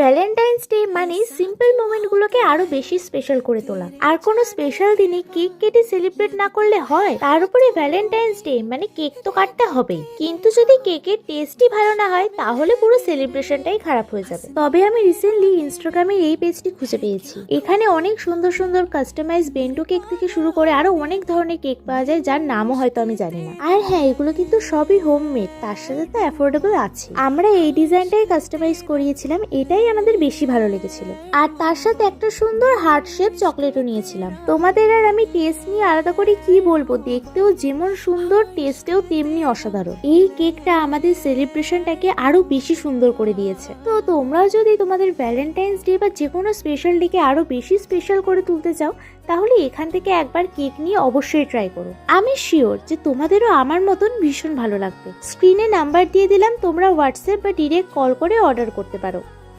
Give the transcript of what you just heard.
Valentine's day মানে simple মোমেন্টগুলোকে আরো বেশি স্পেশাল করে তোলা। আর কোনো স্পেশাল দিনে কেক কেটে সেলিব্রেট না করলে হয়? তার উপরে ভ্যালেন্টাইন্স ডে মানে কেক তো কাটতে হবেই, কিন্তু যদি কেকের টেস্টই ভালো না হয় তাহলে পুরো সেলিব্রেশনটাই খারাপ হয়ে যাবে। তবে আমি রিসেন্টলি ইনস্টাগ্রামের এই পেজটি খুঁজে পেয়েছি। এখানে অনেক সুন্দর সুন্দর কাস্টমাইজ বেন্টো কেক থেকে শুরু করে আরো অনেক ধরনের কেক পাওয়া যায়, যার নামও হয়তো আমি জানি না। আর হ্যাঁ, এগুলো কিন্তু সবই হোমমেড, তার সাথে তো অ্যাফোর্ডেবল আছে। আমরা এই ডিজাইনটাই কাস্টমাইজ করিয়েছিলাম, এটাই আমাদের বেশি ভালো লেগেছিল। আর তার সাথে একটা সুন্দর হার্ট শেপ চকলেটও নিয়েছিলাম। তোমাদের আর আমি টেস্ট নিয়ে আলাদা করে কি বলবো, দেখতেও যেমন সুন্দর, টেস্টেও তেমনি অসাধারণ। এই কেকটা আমাদের সেলিব্রেশনটাকে আরো বেশি সুন্দর করে দিয়েছে। তো তোমরাও যদি তোমাদের ভ্যালেন্টাইন্স ডে বা যে কোনো স্পেশাল ডেকে আরো বেশি স্পেশাল করে তুলতে চাও, তাহলে এখান থেকে একবার কেক নিয়ে অবশ্যই ট্রাই করো। আমি শিওর যে তোমাদেরও আমার মতন ভীষণ ভালো লাগবে। স্ক্রিনে নাম্বার দিয়ে দিলাম, তোমরা হোয়াটসঅ্যাপ বা ডিরেক্ট কল করে অর্ডার করতে পারো।